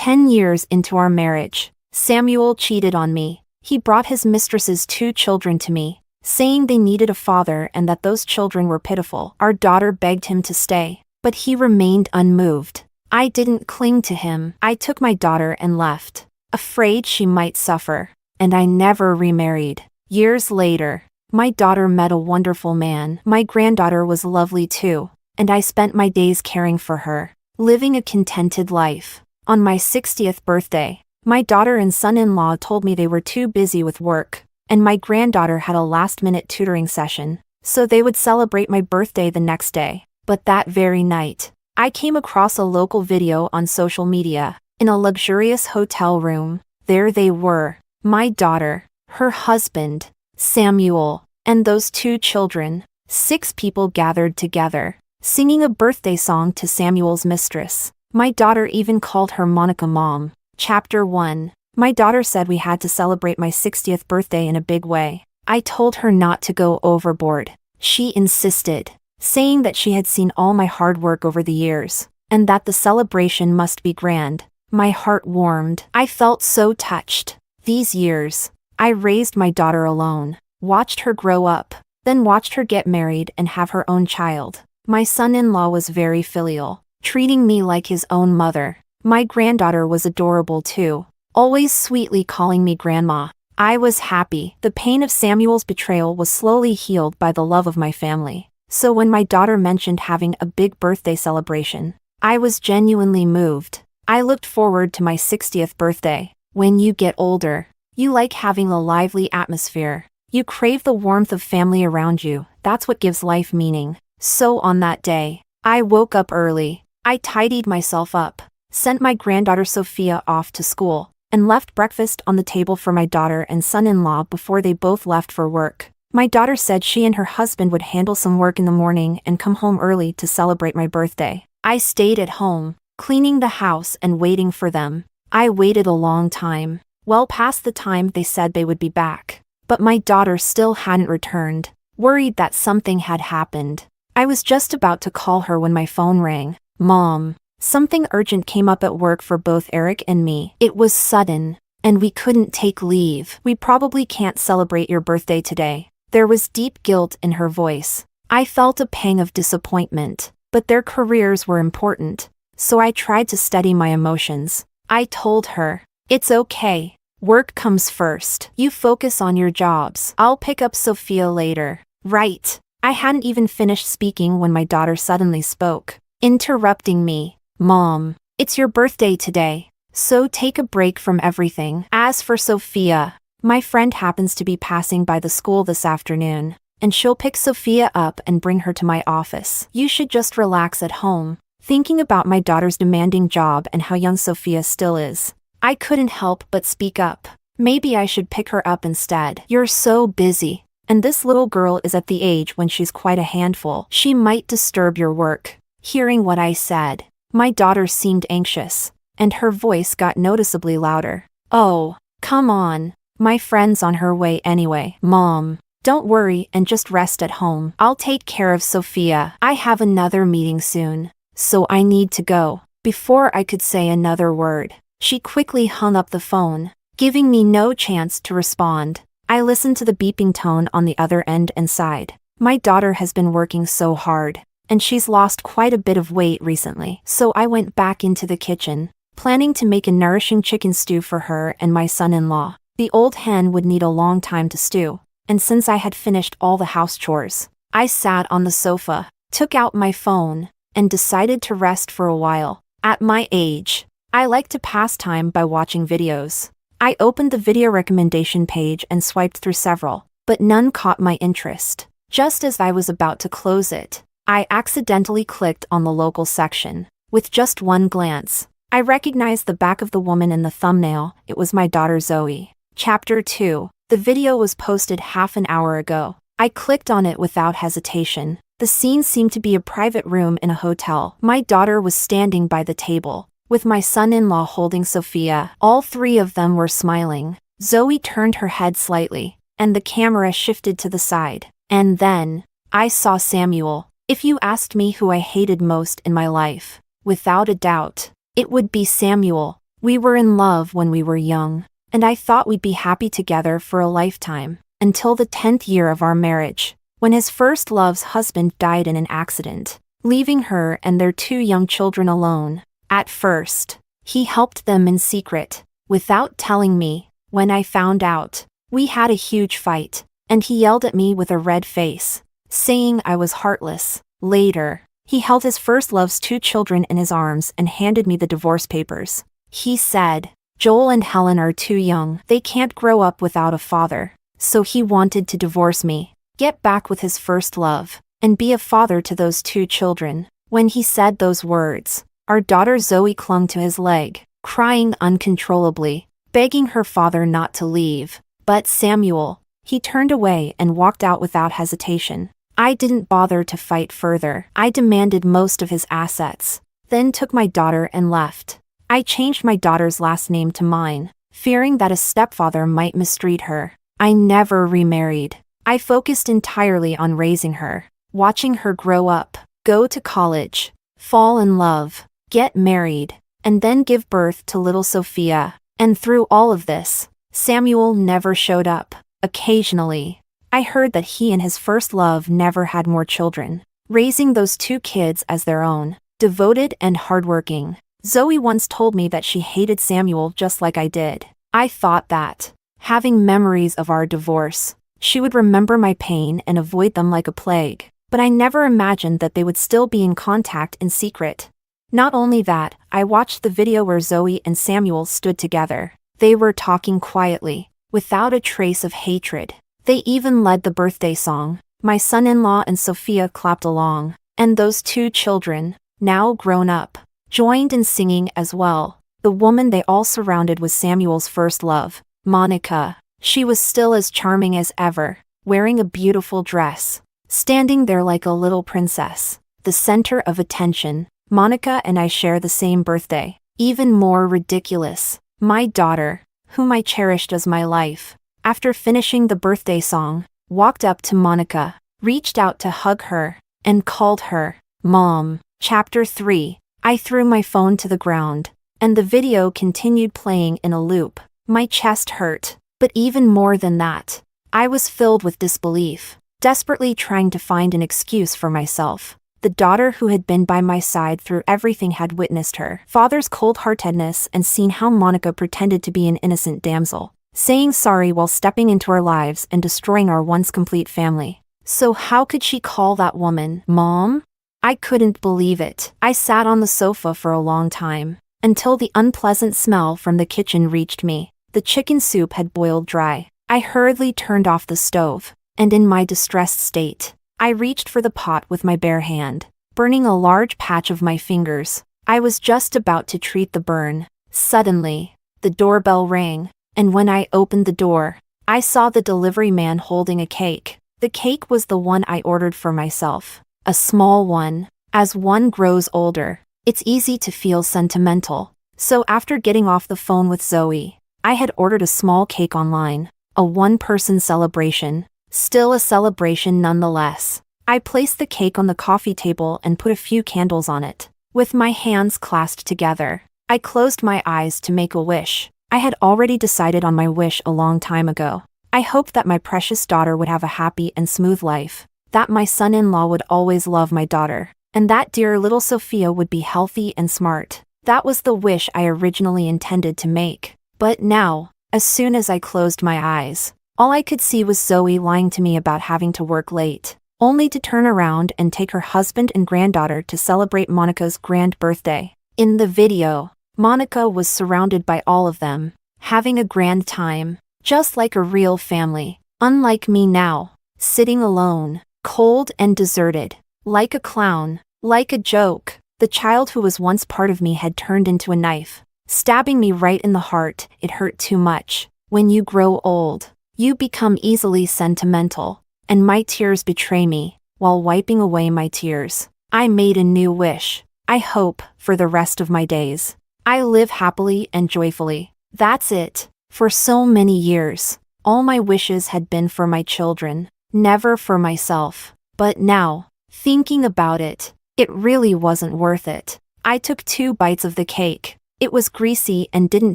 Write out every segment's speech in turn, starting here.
10 years into our marriage, Samuel cheated on me. He brought his mistress's 2 children to me, saying they needed a father and that those children were pitiful. Our daughter begged him to stay, but he remained unmoved. I didn't cling to him. I took my daughter and left, afraid she might suffer, and I never remarried. Years later, my daughter met a wonderful man. My granddaughter was lovely too, and I spent my days caring for her, living a contented life. On my 60th birthday, my daughter and son-in-law told me they were too busy with work, and my granddaughter had a last-minute tutoring session, so they would celebrate my birthday the next day. But that very night, I came across a local video on social media. In a luxurious hotel room, there they were, my daughter, her husband, Samuel, and those 2 children. 6 people gathered together, singing a birthday song to Samuel's mistress. My daughter even called her Monica Mom. Chapter 1. My daughter said we had to celebrate my 60th birthday in a big way. I told her not to go overboard. She insisted, saying that she had seen all my hard work over the years, and that the celebration must be grand. My heart warmed. I felt so touched. These years, I raised my daughter alone, watched her grow up, then watched her get married and have her own child. My son-in-law was very filial, treating me like his own mother. My granddaughter was adorable too, always sweetly calling me grandma. I was happy. The pain of Samuel's betrayal was slowly healed by the love of my family. So when my daughter mentioned having a big birthday celebration, I was genuinely moved. I looked forward to my 60th birthday. When you get older, you like having a lively atmosphere. You crave the warmth of family around you. That's what gives life meaning. So on that day, I woke up early. I tidied myself up, sent my granddaughter Sophia off to school, and left breakfast on the table for my daughter and son-in-law before they both left for work. My daughter said she and her husband would handle some work in the morning and come home early to celebrate my birthday. I stayed at home, cleaning the house and waiting for them. I waited a long time, well past the time they said they would be back. But my daughter still hadn't returned, worried that something had happened. I was just about to call her when my phone rang. Mom, something urgent came up at work for both Eric and me. It was sudden, and we couldn't take leave. We probably can't celebrate your birthday today. There was deep guilt in her voice. I felt a pang of disappointment, but their careers were important, so I tried to steady my emotions. I told her, it's okay. Work comes first. You focus on your jobs. I'll pick up Sophia later. Right. I hadn't even finished speaking when my daughter suddenly spoke, interrupting me. Mom, it's your birthday today, so take a break from everything. As for Sophia, my friend happens to be passing by the school this afternoon, and she'll pick Sophia up and bring her to my office. You should just relax at home. Thinking about my daughter's demanding job and how young Sophia still is, I couldn't help but speak up. Maybe I should pick her up instead. You're so busy, and this little girl is at the age when she's quite a handful. She might disturb your work. Hearing what I said, my daughter seemed anxious, and her voice got noticeably louder. Oh, come on. My friend's on her way anyway. Mom, don't worry and just rest at home. I'll take care of Sophia. I have another meeting soon, so I need to go. Before I could say another word, she quickly hung up the phone, giving me no chance to respond. I listened to the beeping tone on the other end and sighed. My daughter has been working so hard, and she's lost quite a bit of weight recently. So I went back into the kitchen, planning to make a nourishing chicken stew for her and my son-in-law. The old hen would need a long time to stew, and since I had finished all the house chores, I sat on the sofa, took out my phone, and decided to rest for a while. At my age, I like to pass time by watching videos. I opened the video recommendation page and swiped through several, but none caught my interest. Just as I was about to close it, I accidentally clicked on the local section. With just one glance, I recognized the back of the woman in the thumbnail. It was my daughter Zoe. Chapter 2. The video was posted half an hour ago. I clicked on it without hesitation. The scene seemed to be a private room in a hotel. My daughter was standing by the table, with my son-in-law holding Sophia. All 3 of them were smiling. Zoe turned her head slightly, and the camera shifted to the side. And then, I saw Samuel. If you asked me who I hated most in my life, without a doubt, it would be Samuel. We were in love when we were young, and I thought we'd be happy together for a lifetime, until the 10th year of our marriage, when his first love's husband died in an accident, leaving her and their 2 young children alone. At first, he helped them in secret, without telling me. When I found out, we had a huge fight, and he yelled at me with a red face, saying I was heartless. Later, he held his first love's 2 children in his arms and handed me the divorce papers. He said, Joel and Helen are too young, they can't grow up without a father, so he wanted to divorce me, get back with his first love, and be a father to those 2 children. When he said those words, our daughter Zoe clung to his leg, crying uncontrollably, begging her father not to leave. But Samuel, he turned away and walked out without hesitation. I didn't bother to fight further. I demanded most of his assets, then took my daughter and left. I changed my daughter's last name to mine, fearing that a stepfather might mistreat her. I never remarried. I focused entirely on raising her, watching her grow up, go to college, fall in love, get married, and then give birth to little Sophia. And through all of this, Samuel never showed up. Occasionally, I heard that he and his first love never had more children, raising those 2 kids as their own, devoted and hardworking. Zoe once told me that she hated Samuel just like I did. I thought that, having memories of our divorce, she would remember my pain and avoid them like a plague, but I never imagined that they would still be in contact in secret. Not only that, I watched the video where Zoe and Samuel stood together. They were talking quietly, without a trace of hatred. They even led the birthday song. My son-in-law and Sophia clapped along, and those 2 children, now grown up, joined in singing as well. The woman they all surrounded was Samuel's first love, Monica. She was still as charming as ever, wearing a beautiful dress, standing there like a little princess, the center of attention. Monica and I share the same birthday. Even more ridiculous, my daughter, whom I cherished as my life, after finishing the birthday song, walked up to Monica, reached out to hug her, and called her Mom. Chapter 3. I threw my phone to the ground, and the video continued playing in a loop. My chest hurt, but even more than that, I was filled with disbelief, desperately trying to find an excuse for myself. The daughter who had been by my side through everything had witnessed her father's cold-heartedness and seen how Monica pretended to be an innocent damsel, saying sorry while stepping into our lives and destroying our once complete family. So how could she call that woman Mom? I couldn't believe it. I sat on the sofa for a long time, until the unpleasant smell from the kitchen reached me. The chicken soup had boiled dry. I hurriedly turned off the stove, and in my distressed state, I reached for the pot with my bare hand, burning a large patch of my fingers. I was just about to treat the burn. Suddenly, the doorbell rang, and when I opened the door, I saw the delivery man holding a cake. The cake was the one I ordered for myself. A small one. As one grows older, it's easy to feel sentimental. So after getting off the phone with Zoe, I had ordered a small cake online. A 1-person celebration. Still a celebration nonetheless. I placed the cake on the coffee table and put a few candles on it. With my hands clasped together, I closed my eyes to make a wish. I had already decided on my wish a long time ago. I hoped that my precious daughter would have a happy and smooth life, that my son-in-law would always love my daughter, and that dear little Sophia would be healthy and smart. That was the wish I originally intended to make. But now, as soon as I closed my eyes, all I could see was Zoe lying to me about having to work late, only to turn around and take her husband and granddaughter to celebrate Monica's grand birthday. In the video, Monica was surrounded by all of them, having a grand time, just like a real family, unlike me now, sitting alone, cold and deserted, like a clown, like a joke. The child who was once part of me had turned into a knife, stabbing me right in the heart. It hurt too much. When you grow old, you become easily sentimental, and my tears betray me. While wiping away my tears, I made a new wish. I hope, for the rest of my days, I live happily and joyfully. That's it. For so many years, all my wishes had been for my children, never for myself. But now, thinking about it, it really wasn't worth it. I took 2 bites of the cake, It was greasy and didn't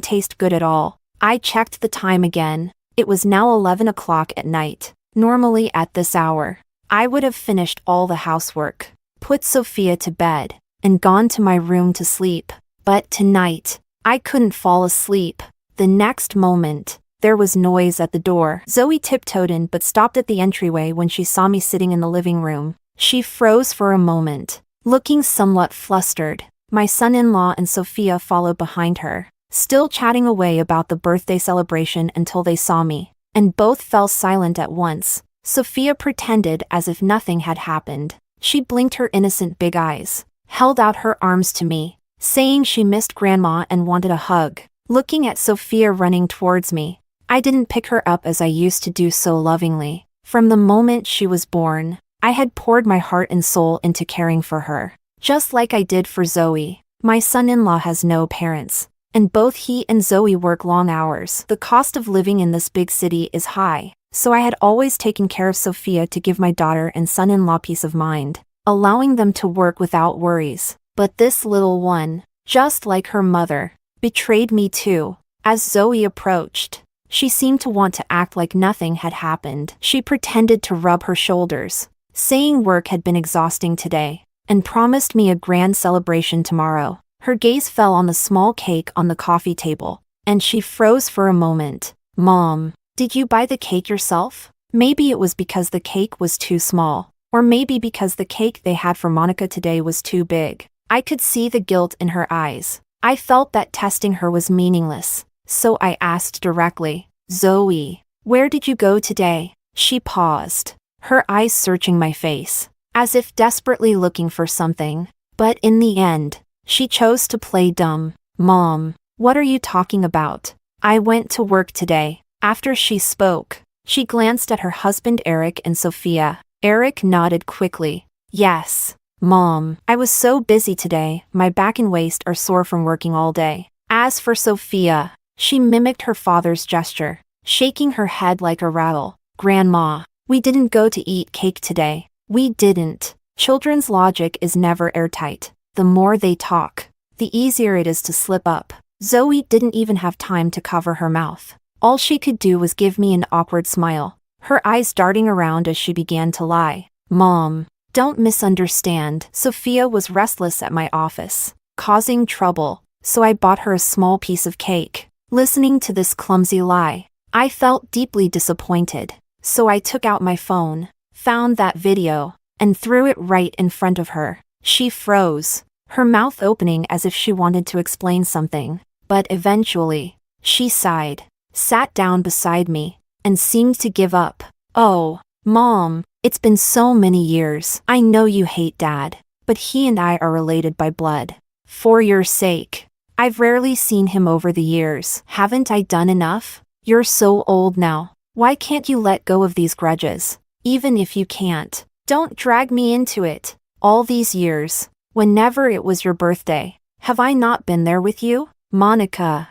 taste good at all. I checked the time again. It was now 11 o'clock at night. Normally at this hour, I would have finished all the housework, put Sophia to bed, and gone to my room to sleep. But tonight, I couldn't fall asleep. The next moment, there was noise at the door. Zoe tiptoed in but stopped at the entryway when she saw me sitting in the living room. She froze for a moment, looking somewhat flustered. My son-in-law and Sophia followed behind her, still chatting away about the birthday celebration until they saw me, and both fell silent at once. Sophia pretended as if nothing had happened. She blinked her innocent big eyes, held out her arms to me, saying she missed Grandma and wanted a hug. Looking at Sophia running towards me, I didn't pick her up as I used to do so lovingly. From the moment she was born, I had poured my heart and soul into caring for her, just like I did for Zoe. My son-in-law has no parents, and both he and Zoe work long hours. The cost of living in this big city is high, so I had always taken care of Sophia to give my daughter and son-in-law peace of mind, allowing them to work without worries. But this little one, just like her mother, betrayed me too. As Zoe approached, she seemed to want to act like nothing had happened. She pretended to rub her shoulders, saying work had been exhausting today, and promised me a grand celebration tomorrow. Her gaze fell on the small cake on the coffee table, and she froze for a moment. Mom, did you buy the cake yourself? Maybe it was because the cake was too small, or maybe because the cake they had for Monica today was too big. I could see the guilt in her eyes. I felt that testing her was meaningless, so I asked directly, Zoe, where did you go today? She paused, her eyes searching my face, as if desperately looking for something. But in the end, she chose to play dumb. Mom, what are you talking about? I went to work today. After she spoke, she glanced at her husband Eric and Sophia. Eric nodded quickly. Yes, Mom, I was so busy today, my back and waist are sore from working all day. As for Sophia, she mimicked her father's gesture, shaking her head like a rattle. Grandma, we didn't go to eat cake today. We didn't. Children's logic is never airtight. The more they talk, the easier it is to slip up. Zoe didn't even have time to cover her mouth. All she could do was give me an awkward smile, her eyes darting around as she began to lie. Mom, don't misunderstand. Sophia was restless at my office, causing trouble, so I bought her a small piece of cake. Listening to this clumsy lie, I felt deeply disappointed, so I took out my phone, found that video, and threw it right in front of her. She froze, her mouth opening as if she wanted to explain something, but eventually, she sighed, sat down beside me, and seemed to give up. Oh, Mom, it's been so many years. I know you hate Dad, but he and I are related by blood. For your sake. I've rarely seen him over the years. Haven't I done enough? You're so old now. Why can't you let go of these grudges? Even if you can't, don't drag me into it. All these years, whenever it was your birthday, have I not been there with you? Monica.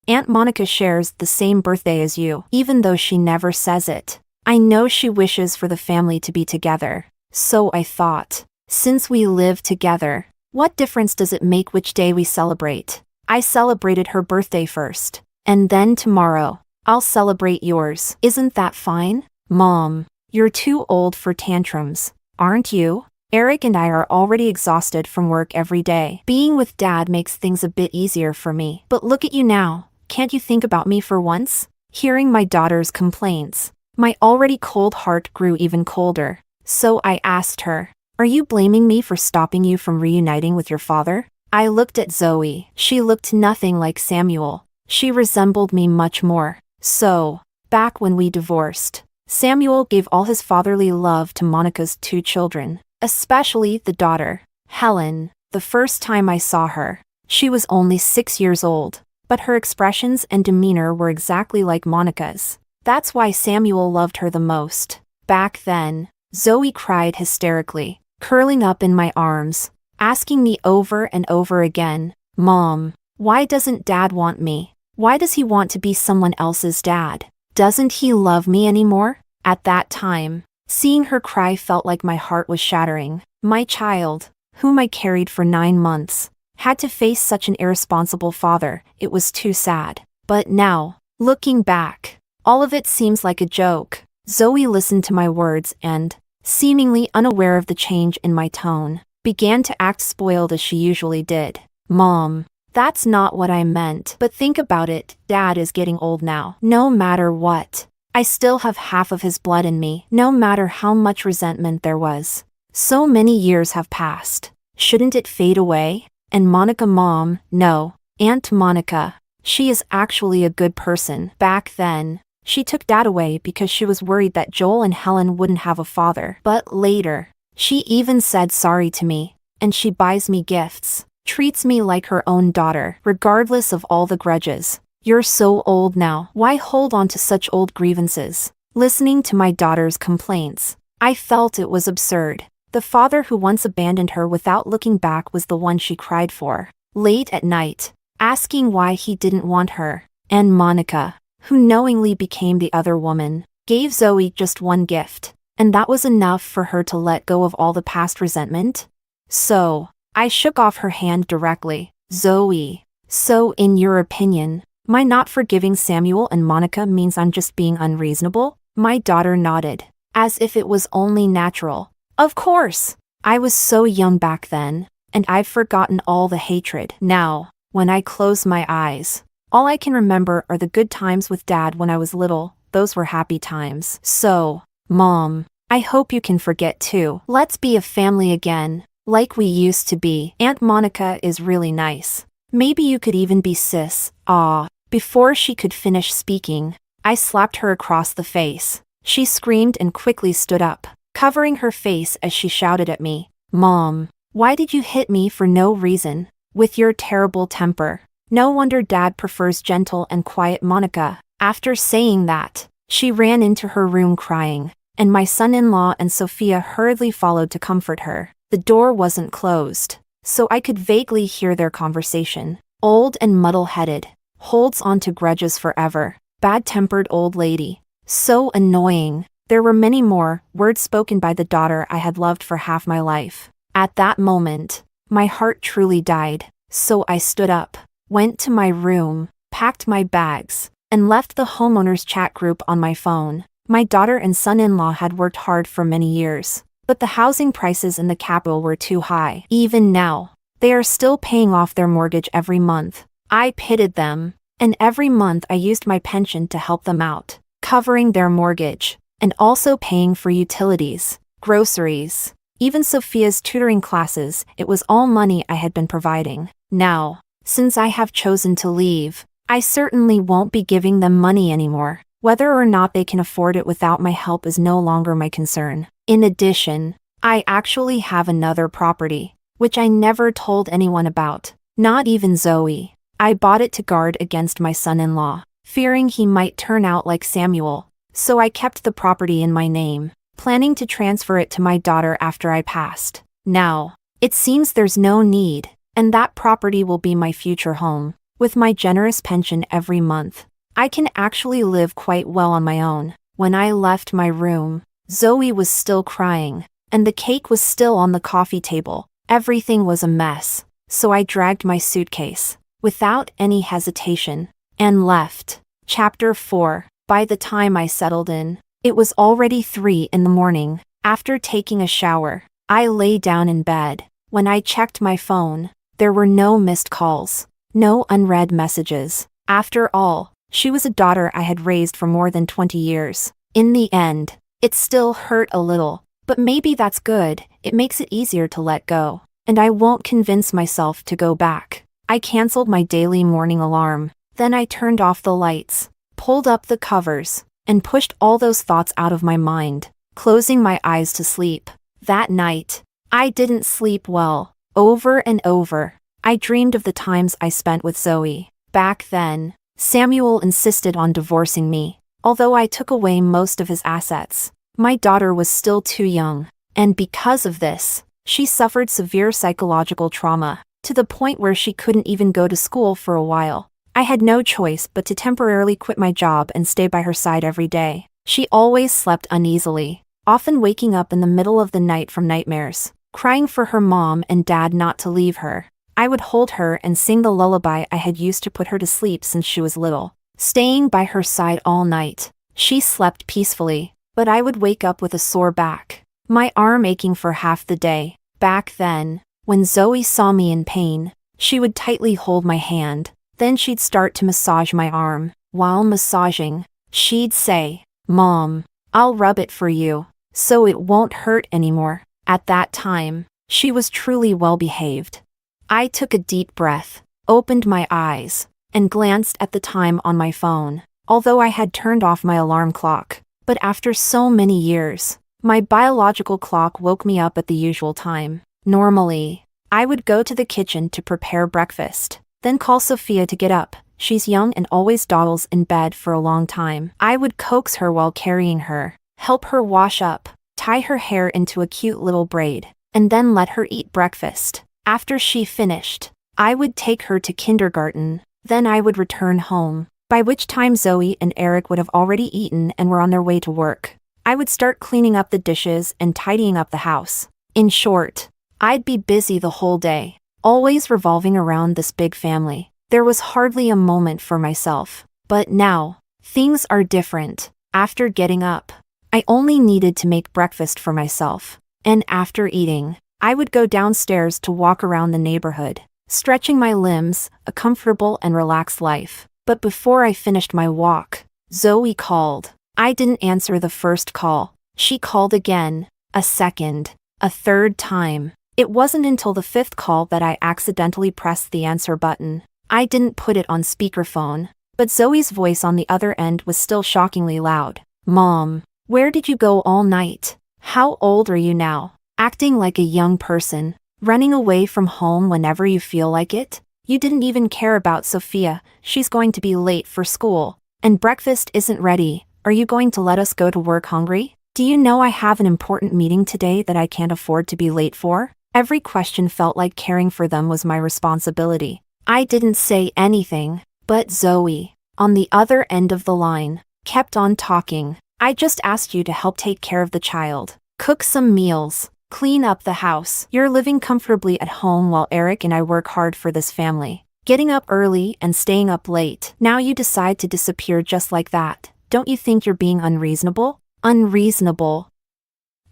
Aunt Monica shares the same birthday as you, even though she never says it. I know she wishes for the family to be together. So I thought, since we live together, what difference does it make which day we celebrate? I celebrated her birthday first, and then tomorrow, I'll celebrate yours. Isn't that fine? Mom, you're too old for tantrums, aren't you? Eric and I are already exhausted from work every day. Being with Dad makes things a bit easier for me. But look at you now. Can't you think about me for once? Hearing my daughter's complaints, my already cold heart grew even colder. So I asked her, are you blaming me for stopping you from reuniting with your father? I looked at Zoe. She looked nothing like Samuel. She resembled me much more. So, back when we divorced, Samuel gave all his fatherly love to Monica's 2 children, especially the daughter, Helen. The first time I saw her, she was only 6 years old, but her expressions and demeanor were exactly like Monica's. That's why Samuel loved her the most. Back then, Zoe cried hysterically, curling up in my arms, asking me over and over again, Mom, why doesn't Dad want me? Why does he want to be someone else's dad? Doesn't he love me anymore? At that time, seeing her cry felt like my heart was shattering. My child, whom I carried for 9 months, had to face such an irresponsible father. It was too sad. But now, looking back, all of it seems like a joke. Zoe listened to my words and, seemingly unaware of the change in my tone, began to act spoiled as she usually did. Mom, that's not what I meant. But think about it, Dad is getting old now. No matter what, I still have half of his blood in me, no matter how much resentment there was. So many years have passed. Shouldn't it fade away? And Monica, Mom, no. Aunt Monica, she is actually a good person. Back then, she took Dad away because she was worried that Joel and Helen wouldn't have a father. But later, she even said sorry to me, and she buys me gifts, treats me like her own daughter, regardless of all the grudges. You're so old now. Why hold on to such old grievances? Listening to my daughter's complaints, I felt it was absurd. The father who once abandoned her without looking back was the one she cried for, late at night, asking why he didn't want her. And Monica, who knowingly became the other woman, gave Zoe just one gift, and that was enough for her to let go of all the past resentment. So, I shook off her hand directly. Zoe, so in your opinion, my not forgiving Samuel and Monica means I'm just being unreasonable? My daughter nodded, as if it was only natural. Of course! I was so young back then, and I've forgotten all the hatred. Now, when I close my eyes, all I can remember are the good times with Dad when I was little. Those were happy times. So, Mom, I hope you can forget too. Let's be a family again, like we used to be. Aunt Monica is really nice. Maybe you could even be sis. Ah. Before she could finish speaking, I slapped her across the face. She screamed and quickly stood up, covering her face as she shouted at me. Mom, why did you hit me for no reason? With your terrible temper. No wonder Dad prefers gentle and quiet Monica. After saying that, she ran into her room crying, and my son-in-law and Sophia hurriedly followed to comfort her. The door wasn't closed, so I could vaguely hear their conversation. Old and muddle-headed, holds on to grudges forever, bad-tempered old lady. So annoying. There were many more words spoken by the daughter I had loved for half my life. At that moment, my heart truly died. So I stood up, went to my room, packed my bags, and left the homeowners chat group on my phone. My daughter and son-in-law had worked hard for many years, but the housing prices in the capital were too high. Even now, they are still paying off their mortgage every month. I pitied them, and every month I used my pension to help them out, covering their mortgage, and also paying for utilities, groceries, even Sophia's tutoring classes. It was all money I had been providing. Now, since I have chosen to leave, I certainly won't be giving them money anymore. Whether or not they can afford it without my help is no longer my concern. In addition, I actually have another property, which I never told anyone about, not even Zoe. I bought it to guard against my son-in-law, fearing he might turn out like Samuel, so I kept the property in my name, planning to transfer it to my daughter after I passed. Now, it seems there's no need, and that property will be my future home. With my generous pension every month, I can actually live quite well on my own. When I left my room, Zoe was still crying, and the cake was still on the coffee table. Everything was a mess, so I dragged my suitcase, without any hesitation, and left. Chapter 4. By the time I settled in, it was already 3 in the morning. After taking a shower, I lay down in bed. When I checked my phone, there were no missed calls, no unread messages. After all, she was a daughter I had raised for more than 20 years. In the end, it still hurt a little, but maybe that's good. It makes it easier to let go, and I won't convince myself to go back. I canceled my daily morning alarm. Then I turned off the lights, pulled up the covers, and pushed all those thoughts out of my mind, closing my eyes to sleep. That night, I didn't sleep well. Over and over, I dreamed of the times I spent with Zoe. Back then, Samuel insisted on divorcing me, although I took away most of his assets. My daughter was still too young, and because of this, she suffered severe psychological trauma, to the point where she couldn't even go to school for a while. I had no choice but to temporarily quit my job and stay by her side every day. She always slept uneasily, often waking up in the middle of the night from nightmares, crying for her mom and dad not to leave her. I would hold her and sing the lullaby I had used to put her to sleep since she was little, staying by her side all night. She slept peacefully, but I would wake up with a sore back, my arm aching for half the day. Back then, when Zoe saw me in pain, she would tightly hold my hand. Then she'd start to massage my arm. While massaging, she'd say, "Mom, I'll rub it for you, so it won't hurt anymore." At that time, she was truly well behaved. I took a deep breath, opened my eyes, and glanced at the time on my phone. Although I had turned off my alarm clock, but after so many years, my biological clock woke me up at the usual time. Normally, I would go to the kitchen to prepare breakfast, then call Sophia to get up. She's young and always dawdles in bed for a long time. I would coax her while carrying her, help her wash up, tie her hair into a cute little braid, and then let her eat breakfast. After she finished, I would take her to kindergarten. Then I would return home, by which time Zoe and Eric would have already eaten and were on their way to work. I would start cleaning up the dishes and tidying up the house. In short, I'd be busy the whole day, always revolving around this big family. There was hardly a moment for myself. But now, things are different. After getting up, I only needed to make breakfast for myself. And after eating, I would go downstairs to walk around the neighborhood, stretching my limbs, a comfortable and relaxed life. But before I finished my walk, Zoe called. I didn't answer the first call. She called again, a second, a third time. It wasn't until the fifth call that I accidentally pressed the answer button. I didn't put it on speakerphone, but Zoe's voice on the other end was still shockingly loud. "Mom, where did you go all night? How old are you now? Acting like a young person, running away from home whenever you feel like it? You didn't even care about Sophia. She's going to be late for school, and breakfast isn't ready. Are you going to let us go to work hungry? Do you know I have an important meeting today that I can't afford to be late for?" Every question felt like caring for them was my responsibility. I didn't say anything, but Zoe, on the other end of the line, kept on talking. "I just asked you to help take care of the child, cook some meals, clean up the house. You're living comfortably at home while Eric and I work hard for this family, getting up early and staying up late. Now you decide to disappear just like that. Don't you think you're being unreasonable?" Unreasonable.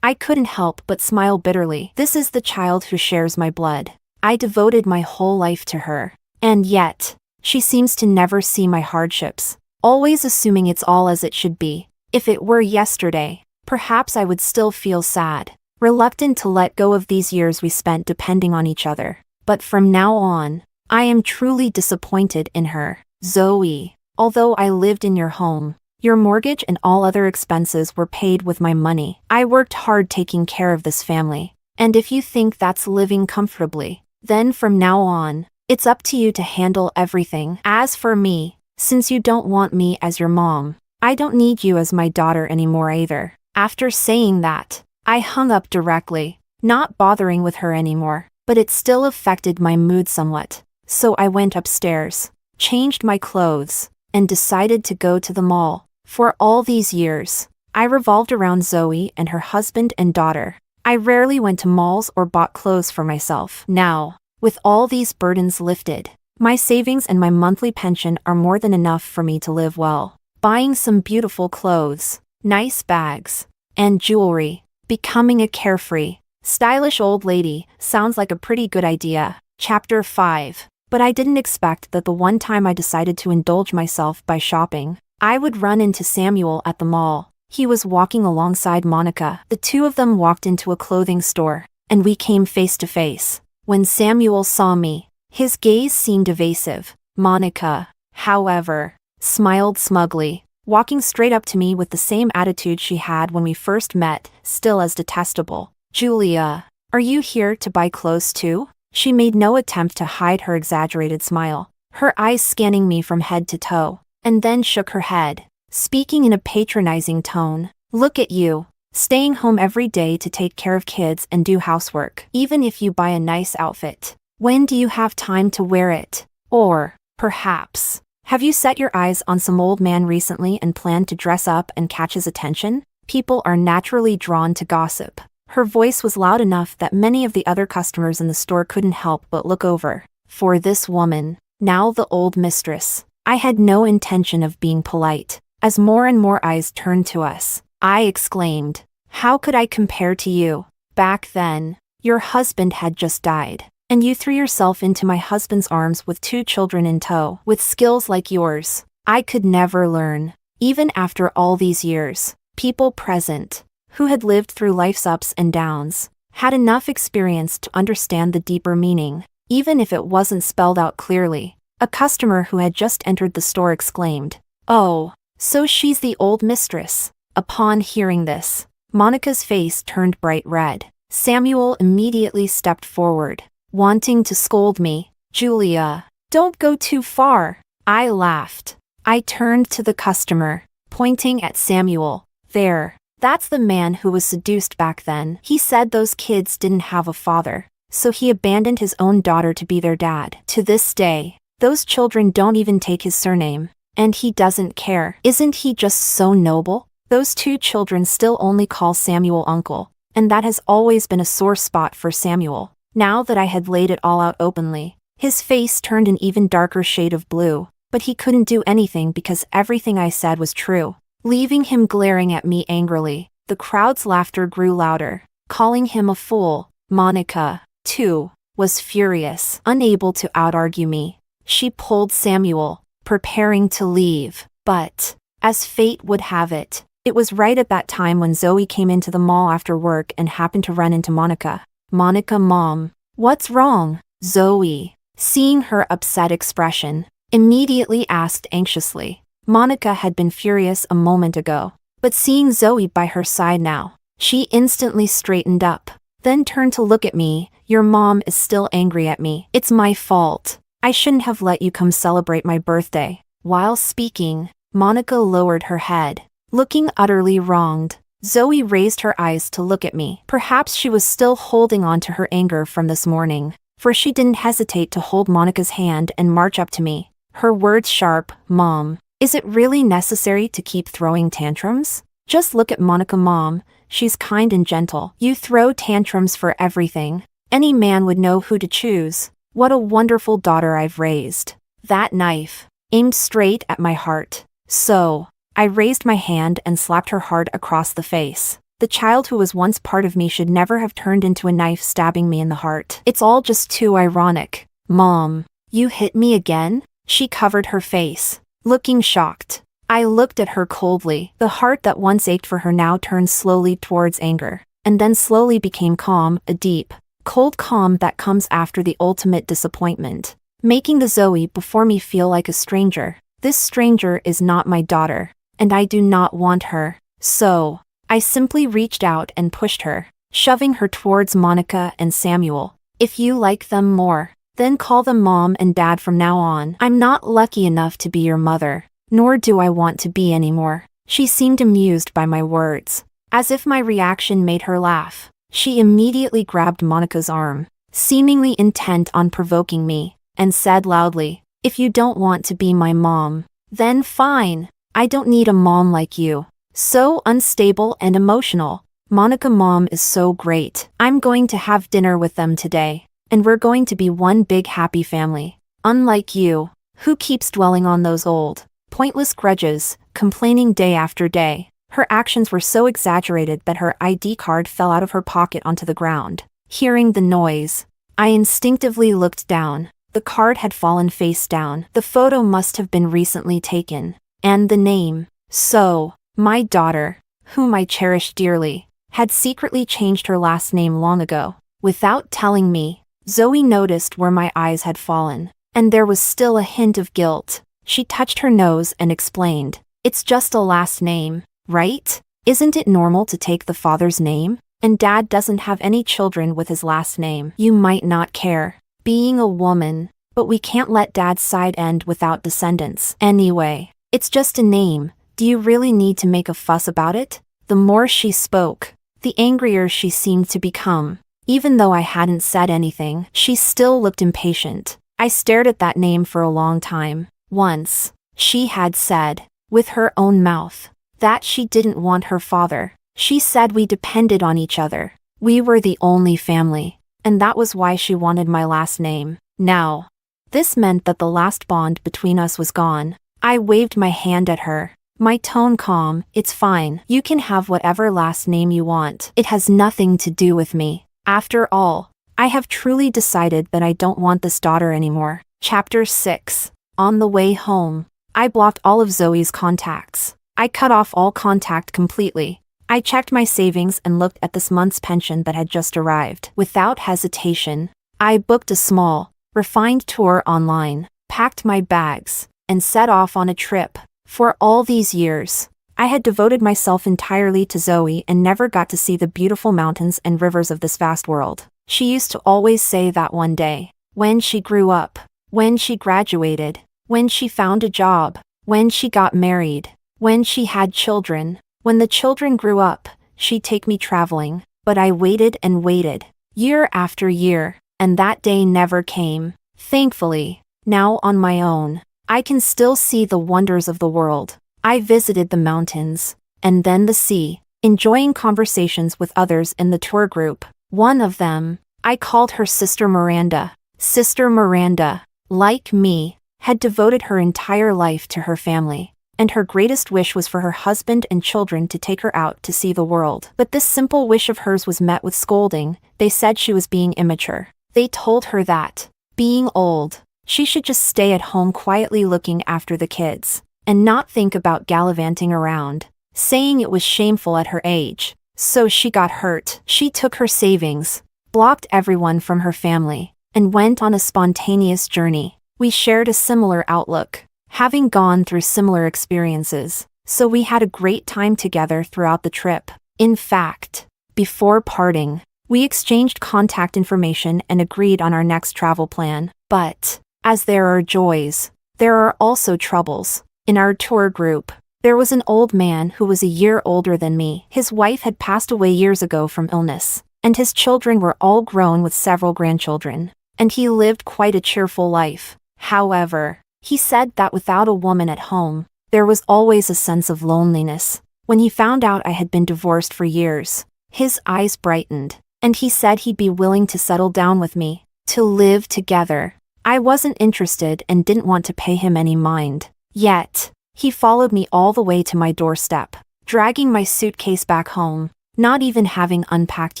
I couldn't help but smile bitterly. This is the child who shares my blood. I devoted my whole life to her. And yet, she seems to never see my hardships, always assuming it's all as it should be. If it were yesterday, perhaps I would still feel sad, reluctant to let go of these years we spent depending on each other. But from now on, I am truly disappointed in her. "Zoe, although I lived in your home, your mortgage and all other expenses were paid with my money. I worked hard taking care of this family. And if you think that's living comfortably, then from now on, it's up to you to handle everything. As for me, since you don't want me as your mom, I don't need you as my daughter anymore either." After saying that, I hung up directly, not bothering with her anymore, but it still affected my mood somewhat. So I went upstairs, changed my clothes, and decided to go to the mall. For all these years, I revolved around Zoe and her husband and daughter. I rarely went to malls or bought clothes for myself. Now, with all these burdens lifted, my savings and my monthly pension are more than enough for me to live well. Buying some beautiful clothes, nice bags, and jewelry, becoming a carefree, stylish old lady sounds like a pretty good idea. Chapter 5. But I didn't expect that the one time I decided to indulge myself by shopping, I would run into Samuel at the mall. He was walking alongside Monica. The two of them walked into a clothing store, and we came face to face. When Samuel saw me, his gaze seemed evasive. Monica, however, smiled smugly, walking straight up to me with the same attitude she had when we first met, still as detestable. "Julia, are you here to buy clothes too?" She made no attempt to hide her exaggerated smile, her eyes scanning me from head to toe, and then shook her head, speaking in a patronizing tone. "Look at you, staying home every day to take care of kids and do housework. Even if you buy a nice outfit, when do you have time to wear it? Or, perhaps, have you set your eyes on some old man recently and planned to dress up and catch his attention?" People are naturally drawn to gossip. Her voice was loud enough that many of the other customers in the store couldn't help but look over. For this woman, now the old mistress. I had no intention of being polite. As more and more eyes turned to us, I exclaimed, "How could I compare to you? Back then, your husband had just died, and you threw yourself into my husband's arms with 2 children in tow. With skills like yours, I could never learn." Even after all these years, people present, who had lived through life's ups and downs, had enough experience to understand the deeper meaning, even if it wasn't spelled out clearly. A customer who had just entered the store exclaimed, "Oh, so she's the old mistress." Upon hearing this, Monica's face turned bright red. Samuel immediately stepped forward, wanting to scold me. "Julia, don't go too far." I laughed. I turned to the customer, pointing at Samuel. "There, that's the man who was seduced back then. He said those kids didn't have a father, so he abandoned his own daughter to be their dad. To this day, those children don't even take his surname, and he doesn't care. Isn't he just so noble?" Those 2 children still only call Samuel uncle, and that has always been a sore spot for Samuel. Now that I had laid it all out openly, his face turned an even darker shade of blue, but he couldn't do anything because everything I said was true. Leaving him glaring at me angrily, the crowd's laughter grew louder, calling him a fool. Monica, too, was furious. Unable to out-argue me, she pulled Samuel, preparing to leave. But, as fate would have it, it was right at that time when Zoe came into the mall after work and happened to run into Monica. "Monica, Mom, what's wrong?" Zoe, seeing her upset expression, immediately asked anxiously. Monica had been furious a moment ago, but seeing Zoe by her side now, she instantly straightened up, then turned to look at me. "Your mom is still angry at me. It's my fault. I shouldn't have let you come celebrate my birthday." While speaking, Monica lowered her head, looking utterly wronged. Zoe raised her eyes to look at me. Perhaps she was still holding on to her anger from this morning, for she didn't hesitate to hold Monica's hand and march up to me. Her words sharp. "Mom, is it really necessary to keep throwing tantrums? Just look at Monica, Mom. She's kind and gentle. You throw tantrums for everything. Any man would know who to choose. What a wonderful daughter I've raised." That knife aimed straight at my heart. So, I raised my hand and slapped her hard across the face. The child who was once part of me should never have turned into a knife stabbing me in the heart. It's all just too ironic. "Mom, you hit me again?" She covered her face, looking shocked. I looked at her coldly. The heart that once ached for her now turned slowly towards anger, and then slowly became calm, a deep, cold calm that comes after the ultimate disappointment, making the Zoe before me feel like a stranger. This stranger is not my daughter, and I do not want her. So, I simply reached out and pushed her, shoving her towards Monica and Samuel. "If you like them more, then call them Mom and Dad from now on. I'm not lucky enough to be your mother, nor do I want to be anymore." She seemed amused by my words. As if my reaction made her laugh, she immediately grabbed Monica's arm, seemingly intent on provoking me, and said loudly, "If you don't want to be my mom, then fine. I don't need a mom like you. So unstable and emotional. Monica, Mom is so great. I'm going to have dinner with them today, and we're going to be one big happy family. Unlike you, who keeps dwelling on those old, pointless grudges, complaining day after day." Her actions were so exaggerated that her ID card fell out of her pocket onto the ground. Hearing the noise, I instinctively looked down. The card had fallen face down. The photo must have been recently taken. And the name. So, my daughter, whom I cherished dearly, had secretly changed her last name long ago. Without telling me, Zoe noticed where my eyes had fallen, and there was still a hint of guilt. She touched her nose and explained, "It's just a last name, right? Isn't it normal to take the father's name? And Dad doesn't have any children with his last name. You might not care, being a woman, but we can't let Dad's side end without descendants. Anyway, it's just a name. Do you really need to make a fuss about it?" The more she spoke, the angrier she seemed to become. Even though I hadn't said anything, she still looked impatient. I stared at that name for a long time. Once, she had said, with her own mouth, that she didn't want her father. She said we depended on each other. We were the only family, and that was why she wanted my last name. Now, this meant that the last bond between us was gone. I waved my hand at her, my tone calm. It's fine. You can have whatever last name you want. It has nothing to do with me. After all, I have truly decided that I don't want this daughter anymore. Chapter 6. On the way home, I blocked all of Zoe's contacts. I cut off all contact completely. I checked my savings and looked at this month's pension that had just arrived. Without hesitation, I booked a small, refined tour online, packed my bags, and set off on a trip. For all these years, I had devoted myself entirely to Zoe and never got to see the beautiful mountains and rivers of this vast world. She used to always say that one day, when she grew up, when she graduated, when she found a job, when she got married, when she had children, when the children grew up, she'd take me traveling. But I waited and waited, year after year, and that day never came. Thankfully, now on my own, I can still see the wonders of the world. I visited the mountains, and then the sea, enjoying conversations with others in the tour group. One of them, I called her Sister Miranda. Sister Miranda, like me, had devoted her entire life to her family, and her greatest wish was for her husband and children to take her out to see the world. But this simple wish of hers was met with scolding. They said she was being immature. They told her that, being old, she should just stay at home quietly looking after the kids, and not think about gallivanting around, saying it was shameful at her age. So she got hurt. She took her savings, blocked everyone from her family, and went on a spontaneous journey. We shared a similar outlook, having gone through similar experiences, so we had a great time together throughout the trip. In fact, before parting, we exchanged contact information and agreed on our next travel plan. But, as there are joys, there are also troubles. In our tour group, there was an old man who was a year older than me. His wife had passed away years ago from illness, and his children were all grown with several grandchildren, and he lived quite a cheerful life. However, he said that without a woman at home, there was always a sense of loneliness. When he found out I had been divorced for years, his eyes brightened, and he said he'd be willing to settle down with me, to live together. I wasn't interested and didn't want to pay him any mind. Yet, he followed me all the way to my doorstep, dragging my suitcase back home, not even having unpacked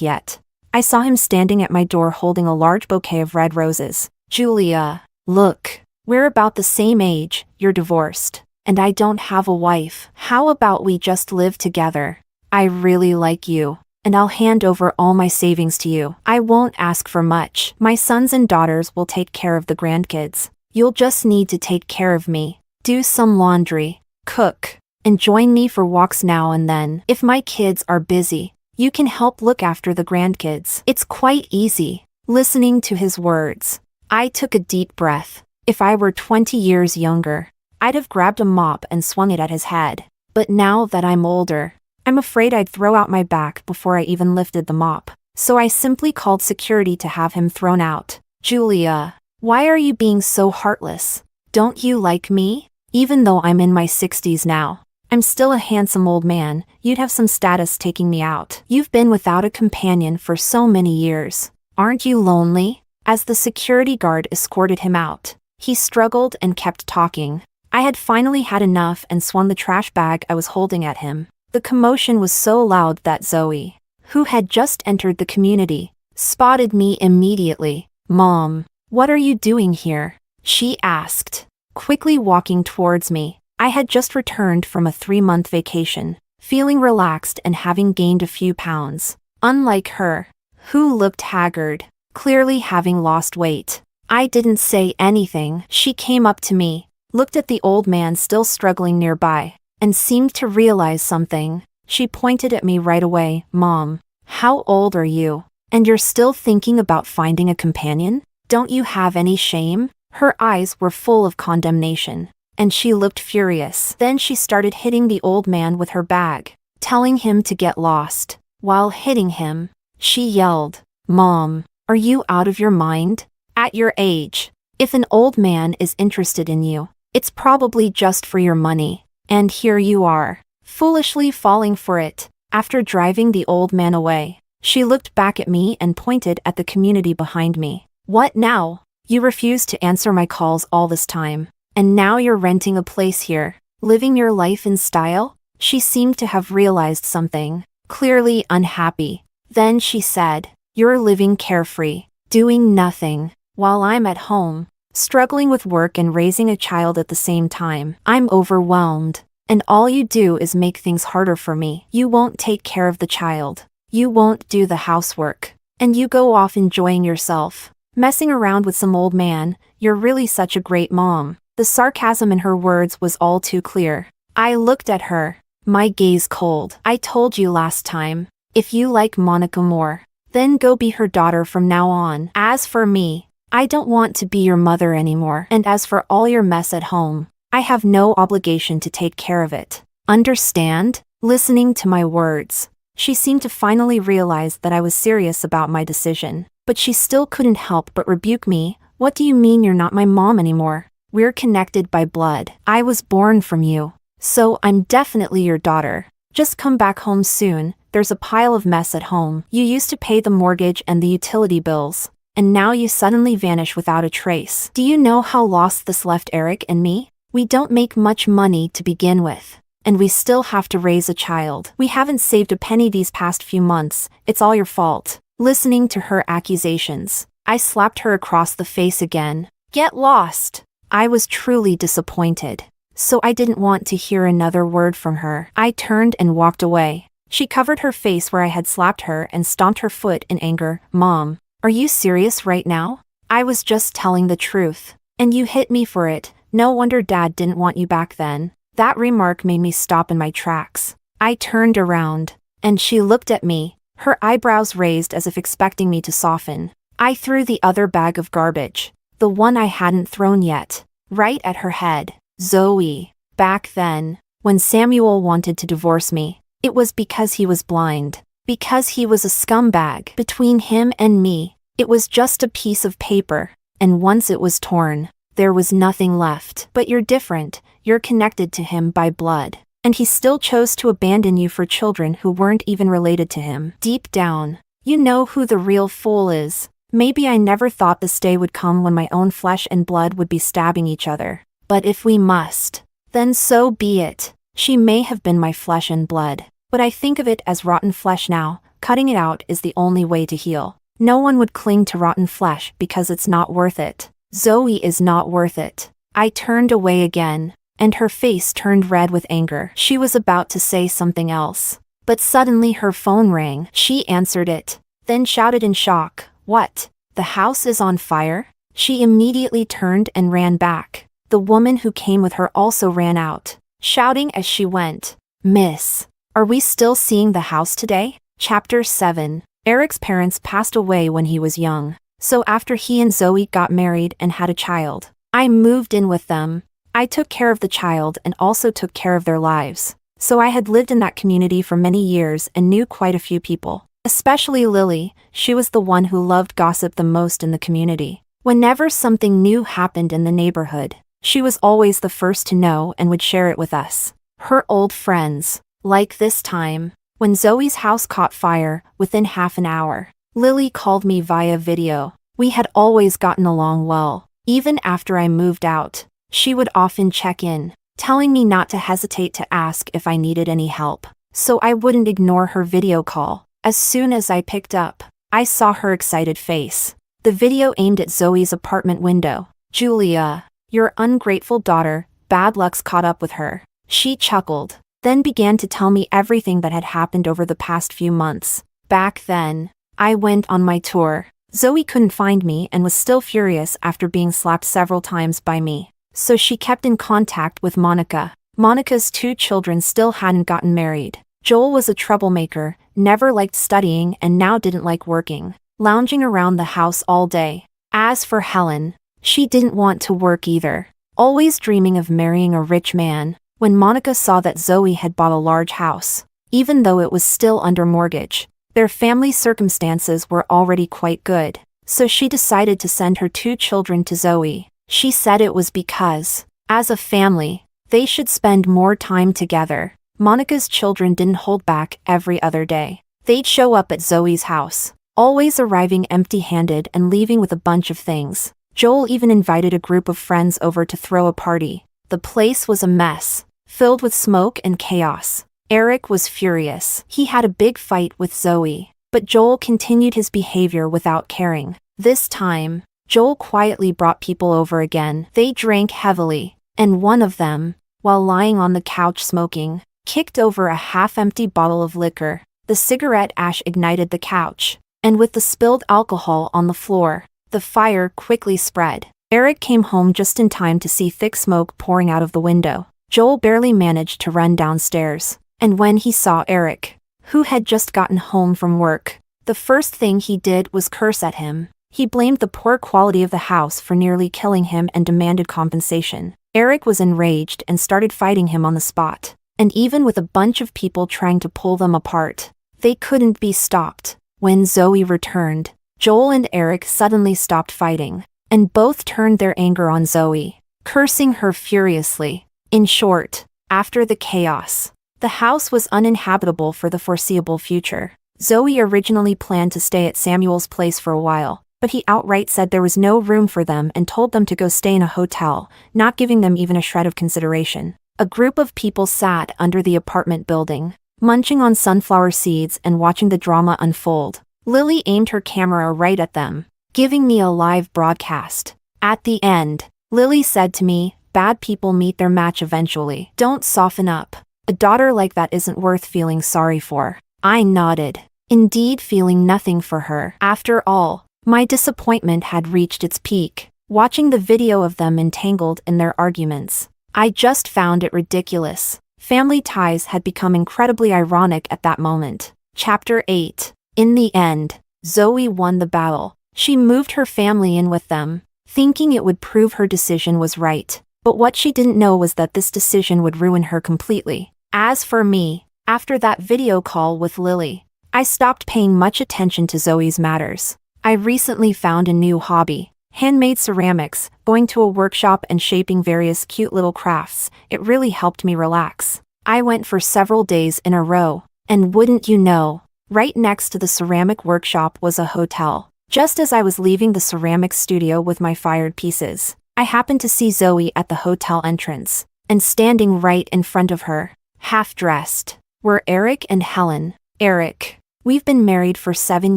yet. I saw him standing at my door holding a large bouquet of red roses. Julia, look, we're about the same age, you're divorced, and I don't have a wife. How about we just live together? I really like you, and I'll hand over all my savings to you. I won't ask for much. My sons and daughters will take care of the grandkids. You'll just need to take care of me, do some laundry, cook, and join me for walks now and then. If my kids are busy, you can help look after the grandkids. It's quite easy. Listening to his words, I took a deep breath. If I were 20 years younger, I'd have grabbed a mop and swung it at his head. But now that I'm older, I'm afraid I'd throw out my back before I even lifted the mop. So I simply called security to have him thrown out. Julia, why are you being so heartless? Don't you like me? Even though I'm in my 60s now, I'm still a handsome old man. You'd have some status taking me out. You've been without a companion for so many years. Aren't you lonely? As the security guard escorted him out, he struggled and kept talking. I had finally had enough and swung the trash bag I was holding at him. The commotion was so loud that Zoe, who had just entered the community, spotted me immediately. Mom, what are you doing here? She asked, quickly walking towards me. I had just returned from a 3-month vacation, feeling relaxed and having gained a few pounds. Unlike her, who looked haggard, clearly having lost weight. I didn't say anything. She came up to me, looked at the old man still struggling nearby, and seemed to realize something. She pointed at me right away. Mom, how old are you? And you're still thinking about finding a companion? Don't you have any shame? Her eyes were full of condemnation, and she looked furious. Then she started hitting the old man with her bag, telling him to get lost. While hitting him, she yelled, Mom, are you out of your mind? At your age, if an old man is interested in you, it's probably just for your money. And here you are, foolishly falling for it. After driving the old man away, She looked back at me and pointed at the community behind me. What now? You refused to answer my calls all this time. And now you're renting a place here, living your life in style? She seemed to have realized something, clearly unhappy. Then she said, you're living carefree, doing nothing, while I'm at home, struggling with work and raising a child at the same time. I'm overwhelmed. And all you do is make things harder for me. You won't take care of the child. You won't do the housework. And you go off enjoying yourself, messing around with some old man. You're really such a great mom. The sarcasm in her words was all too clear. I looked at her, my gaze cold. I told you last time, if you like Monica more, then go be her daughter from now on. As for me, I don't want to be your mother anymore. And as for all your mess at home, I have no obligation to take care of it. Understand? Listening to my words, she seemed to finally realize that I was serious about my decision. But she still couldn't help but rebuke me. What do you mean you're not my mom anymore? We're connected by blood. I was born from you. So I'm definitely your daughter. Just come back home soon. There's a pile of mess at home. You used to pay the mortgage and the utility bills, and now you suddenly vanish without a trace. Do you know how lost this left Eric and me? We don't make much money to begin with, and we still have to raise a child. We haven't saved a penny these past few months. It's all your fault. Listening to her accusations, I slapped her across the face again. Get lost. I was truly disappointed, so I didn't want to hear another word from her. I turned and walked away. She covered her face where I had slapped her and stomped her foot in anger. Mom, are you serious right now? I was just telling the truth, and you hit me for it. No wonder Dad didn't want you back then. That remark made me stop in my tracks. I turned around, and she looked at me, her eyebrows raised as if expecting me to soften. I threw the other bag of garbage, the one I hadn't thrown yet, right at her head. Zoe. Back then, when Samuel wanted to divorce me, it was because he was blind, because he was a scumbag. Between him and me, it was just a piece of paper, and once it was torn, there was nothing left. But you're different. You're connected to him by blood, and he still chose to abandon you for children who weren't even related to him. Deep down, you know who the real fool is. Maybe I never thought this day would come when my own flesh and blood would be stabbing each other. But if we must, then so be it. She may have been my flesh and blood, but I think of it as rotten flesh now. Cutting it out is the only way to heal. No one would cling to rotten flesh because it's not worth it. Zoe is not worth it. I turned away again, and her face turned red with anger. She was about to say something else, but suddenly her phone rang. She answered it, then shouted in shock, "What? The house is on fire?" She immediately turned and ran back. The woman who came with her also ran out, shouting as she went, "Miss, are we still seeing the house today?" Chapter 7. Eric's parents passed away when he was young, so after he and Zoe got married and had a child, I moved in with them. I took care of the child and also took care of their lives, so I had lived in that community for many years and knew quite a few people. Especially Lily, she was the one who loved gossip the most in the community. Whenever something new happened in the neighborhood, she was always the first to know and would share it with us, her old friends. Like this time, when Zoe's house caught fire, within half an hour, Lily called me via video. We had always gotten along well. Even after I moved out, she would often check in, telling me not to hesitate to ask if I needed any help, so I wouldn't ignore her video call. As soon as I picked up, I saw her excited face. The video aimed at Zoe's apartment window. "Julia, your ungrateful daughter, bad luck's caught up with her." She chuckled, then began to tell me everything that had happened over the past few months. Back then, I went on my tour. Zoe couldn't find me and was still furious after being slapped several times by me, so she kept in contact with Monica. Monica's 2 children still hadn't gotten married. Joel was a troublemaker, never liked studying and now didn't like working, lounging around the house all day. As for Helen, she didn't want to work either, always dreaming of marrying a rich man. When Monica saw that Zoe had bought a large house, even though it was still under mortgage, their family circumstances were already quite good, so she decided to send her 2 children to Zoe. She said it was because, as a family, they should spend more time together. Monica's children didn't hold back every other day. They'd show up at Zoe's house, always arriving empty-handed and leaving with a bunch of things. Joel even invited a group of friends over to throw a party. The place was a mess, filled with smoke and chaos. Eric was furious. He had a big fight with Zoe, but Joel continued his behavior without caring. This time, Joel quietly brought people over again. They drank heavily, and one of them, while lying on the couch smoking, kicked over a half-empty bottle of liquor. The cigarette ash ignited the couch, and with the spilled alcohol on the floor, the fire quickly spread. Eric came home just in time to see thick smoke pouring out of the window. Joel barely managed to run downstairs, and when he saw Eric, who had just gotten home from work, the first thing he did was curse at him. He blamed the poor quality of the house for nearly killing him and demanded compensation. Eric was enraged and started fighting him on the spot, and even with a bunch of people trying to pull them apart, they couldn't be stopped. When Zoe returned, Joel and Eric suddenly stopped fighting, and both turned their anger on Zoe, cursing her furiously. In short, after the chaos, the house was uninhabitable for the foreseeable future. Zoe originally planned to stay at Samuel's place for a while, but he outright said there was no room for them and told them to go stay in a hotel, not giving them even a shred of consideration. A group of people sat under the apartment building, munching on sunflower seeds and watching the drama unfold. Lily aimed her camera right at them, giving me a live broadcast. At the end, Lily said to me, "Bad people meet their match eventually. Don't soften up. A daughter like that isn't worth feeling sorry for." I nodded, indeed feeling nothing for her. After all, my disappointment had reached its peak, watching the video of them entangled in their arguments. I just found it ridiculous. Family ties had become incredibly ironic at that moment. Chapter 8. In the end, Zoe won the battle. She moved her family in with them, thinking it would prove her decision was right. But what she didn't know was that this decision would ruin her completely. As for me, after that video call with Lily, I stopped paying much attention to Zoe's matters. I recently found a new hobby: handmade ceramics, going to a workshop and shaping various cute little crafts. It really helped me relax. I went for several days in a row, and wouldn't you know, right next to the ceramic workshop was a hotel. Just as I was leaving the ceramic studio with my fired pieces, I happened to see Zoe at the hotel entrance, and standing right in front of her, half-dressed, were Eric and Helen. "Eric, we've been married for 7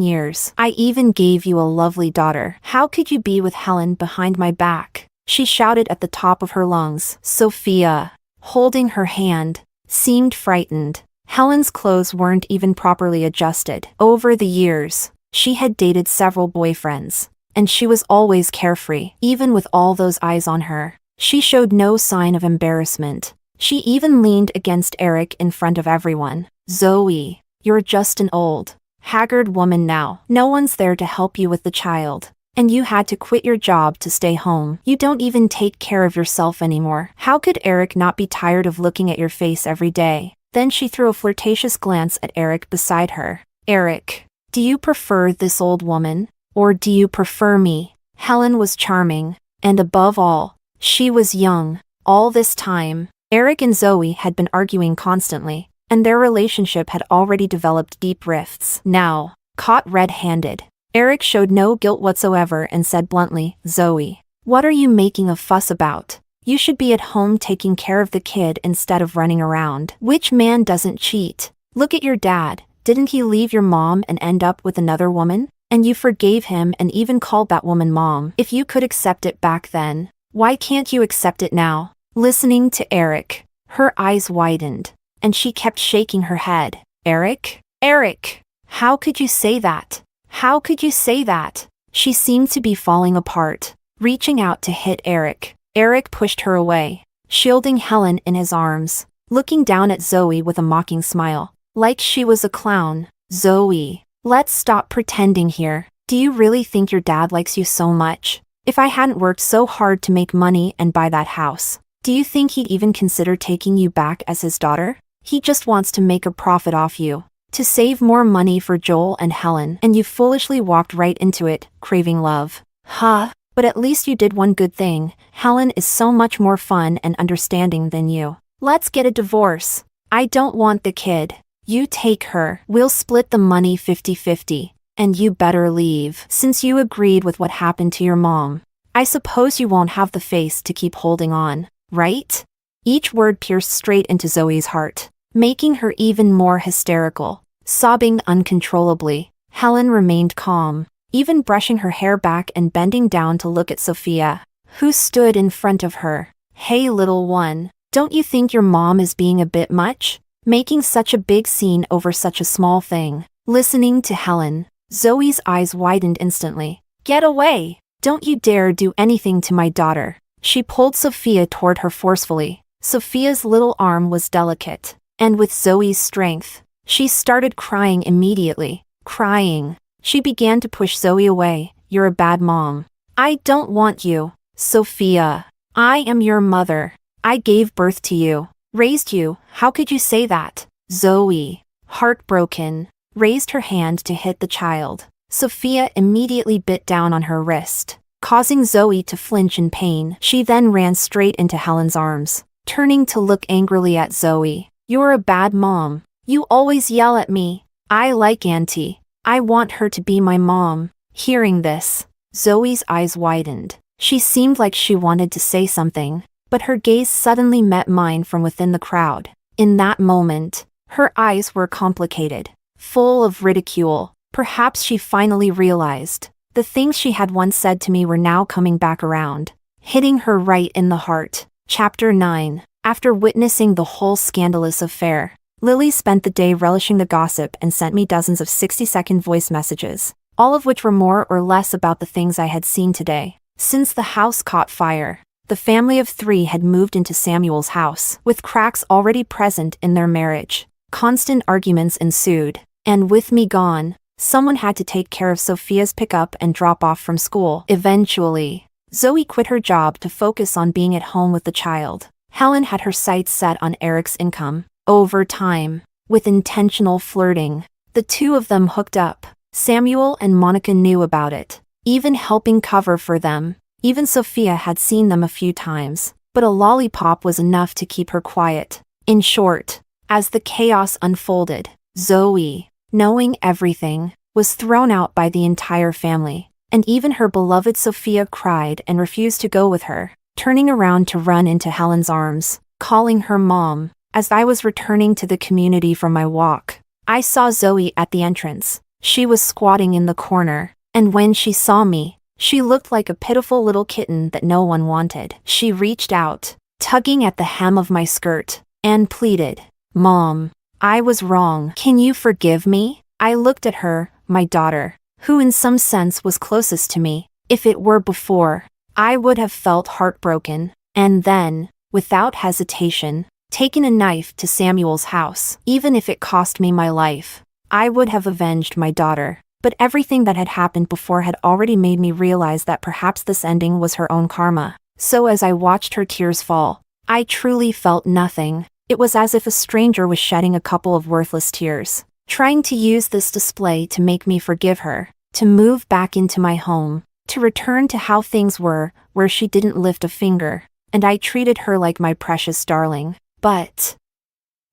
years. I even gave you a lovely daughter. How could you be with Helen behind my back?" she shouted at the top of her lungs. Sophia, holding her hand, seemed frightened. Helen's clothes weren't even properly adjusted. Over the years, she had dated several boyfriends, and she was always carefree. Even with all those eyes on her, she showed no sign of embarrassment. She even leaned against Eric in front of everyone. "Zoe, you're just an old, haggard woman now. No one's there to help you with the child, and you had to quit your job to stay home. You don't even take care of yourself anymore. How could Eric not be tired of looking at your face every day?" Then she threw a flirtatious glance at Eric beside her. "Eric, do you prefer this old woman, or do you prefer me?" Helen was charming, and above all, she was young. All this time, Eric and Zoe had been arguing constantly, and their relationship had already developed deep rifts. Now, caught red-handed, Eric showed no guilt whatsoever and said bluntly, "Zoe, what are you making a fuss about? You should be at home taking care of the kid instead of running around. Which man doesn't cheat? Look at your dad. Didn't he leave your mom and end up with another woman? And you forgave him and even called that woman mom. If you could accept it back then, why can't you accept it now?" Listening to Eric, her eyes widened, and she kept shaking her head. "Eric? Eric, how could you say that? How could you say that?" She seemed to be falling apart, reaching out to hit Eric. Eric pushed her away, shielding Helen in his arms, looking down at Zoe with a mocking smile, like she was a clown. "Zoe, let's stop pretending here. Do you really think your dad likes you so much? If I hadn't worked so hard to make money and buy that house, do you think he'd even consider taking you back as his daughter? He just wants to make a profit off you, to save more money for Joel and Helen, and you foolishly walked right into it, craving love. Huh? But at least you did one good thing. Helen is so much more fun and understanding than you. Let's get a divorce. I don't want the kid." You take her. We'll split the money 50-50. And you better leave, since you agreed with what happened to your mom. I suppose you won't have the face to keep holding on, right? Each word pierced straight into Zoe's heart, making her even more hysterical. Sobbing uncontrollably, Helen remained calm, even brushing her hair back and bending down to look at Sophia, who stood in front of her. Hey little one, don't you think your mom is being a bit much? Making such a big scene over such a small thing. Listening to Helen, Zoe's eyes widened instantly. Get away! Don't you dare do anything to my daughter. She pulled Sophia toward her forcefully. Sophia's little arm was delicate, and with Zoe's strength, she started crying immediately. Crying. She began to push Zoe away. You're a bad mom. I don't want you, Sophia. I am your mother. I gave birth to you, raised you. How could you say that? Zoe, heartbroken, raised her hand to hit the child. Sophia immediately bit down on her wrist, causing Zoe to flinch in pain. She then ran straight into Helen's arms, turning to look angrily at Zoe. You're a bad mom. You always yell at me. I like Auntie. I want her to be my mom. Hearing this, Zoe's eyes widened. She seemed like she wanted to say something, but her gaze suddenly met mine from within the crowd. In that moment, her eyes were complicated, full of ridicule. Perhaps she finally realized the things she had once said to me were now coming back around, hitting her right in the heart. Chapter 9. After witnessing the whole scandalous affair, Lily spent the day relishing the gossip and sent me dozens of 60-second voice messages, all of which were more or less about the things I had seen today. Since the house caught fire, the family of 3 had moved into Samuel's house, with cracks already present in their marriage. Constant arguments ensued, and with me gone, someone had to take care of Sophia's pickup and drop off from school. Eventually, Zoe quit her job to focus on being at home with the child. Helen had her sights set on Eric's income. Over time, with intentional flirting, the two of them hooked up. Samuel and Monica knew about it, even helping cover for them. Even Sophia had seen them a few times, but a lollipop was enough to keep her quiet. In short, as the chaos unfolded, Zoe, knowing everything, was thrown out by the entire family, and even her beloved Sophia cried and refused to go with her, turning around to run into Helen's arms, calling her mom. As I was returning to the community from my walk, I saw Zoe at the entrance. She was squatting in the corner, and when she saw me, she looked like a pitiful little kitten that no one wanted. She reached out, tugging at the hem of my skirt, and pleaded, Mom, I was wrong. Can you forgive me? I looked at her, my daughter, who in some sense was closest to me. If it were before, I would have felt heartbroken, and then, without hesitation, taken a knife to Samuel's house. Even if it cost me my life, I would have avenged my daughter. But everything that had happened before had already made me realize that perhaps this ending was her own karma. So as I watched her tears fall, I truly felt nothing. It was as if a stranger was shedding a couple of worthless tears, trying to use this display to make me forgive her, to move back into my home, to return to how things were, where she didn't lift a finger, and I treated her like my precious darling. But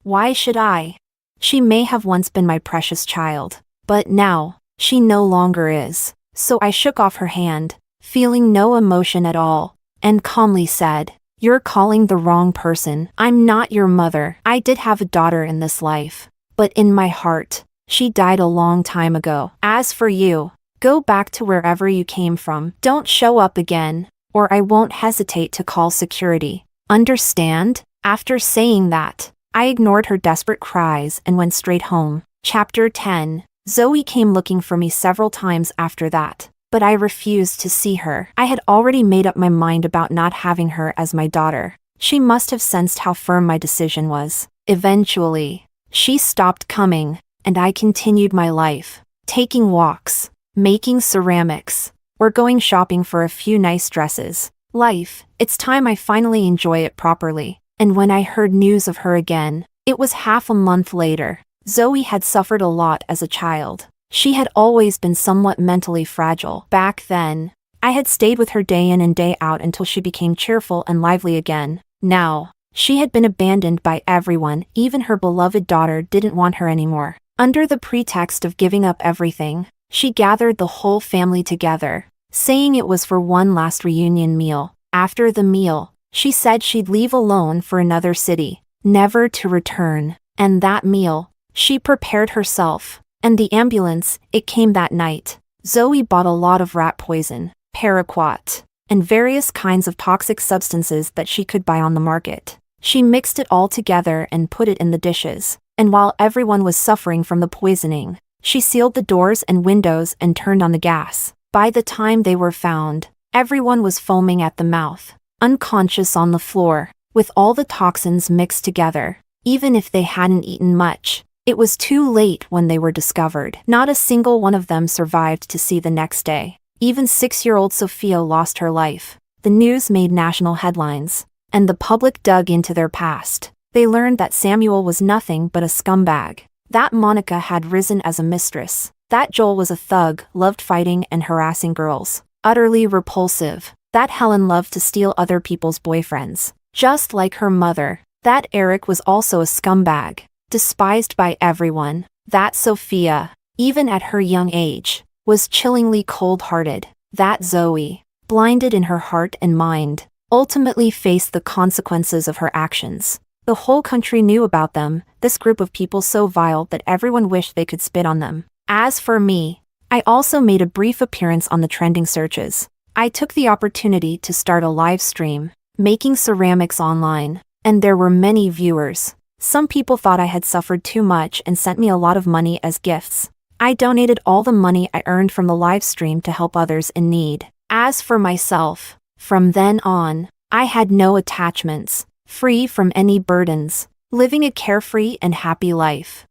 why should I? She may have once been my precious child, but now, she no longer is. So I shook off her hand, feeling no emotion at all, and calmly said, You're calling the wrong person. I'm not your mother. I did have a daughter in this life, but in my heart, she died a long time ago. As for you, go back to wherever you came from. Don't show up again, or I won't hesitate to call security. Understand? After saying that, I ignored her desperate cries and went straight home. Chapter 10. Zoe came looking for me several times after that, but I refused to see her. I had already made up my mind about not having her as my daughter. She must have sensed how firm my decision was. Eventually, she stopped coming, and I continued my life, taking walks, making ceramics, or going shopping for a few nice dresses. Life, it's time I finally enjoy it properly. And when I heard news of her again, it was half a month later. Zoe had suffered a lot as a child. She had always been somewhat mentally fragile. Back then, I had stayed with her day in and day out until she became cheerful and lively again. Now, She had been abandoned by everyone, even her beloved daughter didn't want her anymore. Under the pretext of giving up everything, she gathered the whole family together, saying it was for one last reunion meal. After the meal, she said she'd leave alone for another city, never to return. And that meal, she prepared herself. And the ambulance, it came that night. Zoe bought a lot of rat poison, paraquat, and various kinds of toxic substances that she could buy on the market. She mixed it all together and put it in the dishes. And while everyone was suffering from the poisoning, she sealed the doors and windows and turned on the gas. By the time they were found, everyone was foaming at the mouth, unconscious on the floor, with all the toxins mixed together. Even if they hadn't eaten much, it was too late when they were discovered. Not a single one of them survived to see the next day. Even 6-year-old Sophia lost her life. The news made national headlines, and the public dug into their past. They learned that Samuel was nothing but a scumbag, that Monica had risen as a mistress, that Joel was a thug, loved fighting and harassing girls, utterly repulsive, that Helen loved to steal other people's boyfriends, just like her mother, that Eric was also a scumbag, despised by everyone, that Sophia, even at her young age, was chillingly cold-hearted, that Zoe, blinded in her heart and mind, ultimately faced the consequences of her actions. The whole country knew about them, this group of people so vile that everyone wished they could spit on them. As for me, I also made a brief appearance on the trending searches. I took the opportunity to start a live stream, making ceramics online, and there were many viewers. Some people thought I had suffered too much and sent me a lot of money as gifts. I donated all the money I earned from the live stream to help others in need. As for myself, from then on, I had no attachments, free from any burdens, living a carefree and happy life.